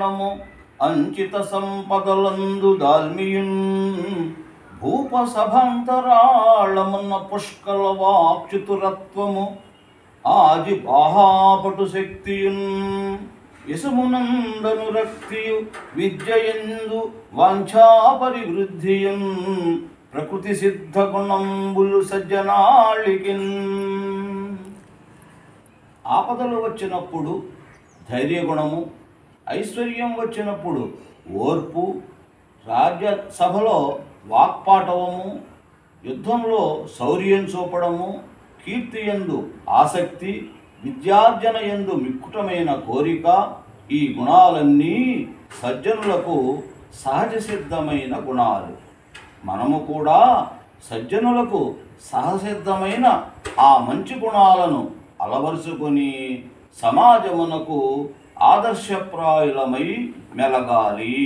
భూషణము అంచిత సంపదలందు దాల్మియున్ భూపసభంతరాళమున్న పుష్కల వాక్చుతురత్వము ఆది బాహాపటు శక్తియున్ యశమునందను రక్తియు విద్యయందు వాంఛాపరివృద్ధియున్ ప్రకృతి సిద్ధ గుణంబులు సజ్జనాళికిన్. ఆపదలు వచ్చినప్పుడు ధైర్యగుణము, ఐశ్వర్యం వచ్చినప్పుడు ఓర్పు, రాజ్యసభలో వాక్పాటవము, యుద్ధంలో శౌర్యం చూపడము, కీర్తియందు ఆసక్తి, విద్యార్జన యందు మిక్కుటమైన కోరిక, ఈ గుణాలన్నీ సజ్జనులకు సహజ సిద్ధమైన గుణాలు. మనము కూడా సజ్జనులకు సహసిద్ధమైన ఆ మంచి గుణాలను అలవరుచుకొని సమాజమునకు ఆదర్శప్రాయులమై మెలగాలి.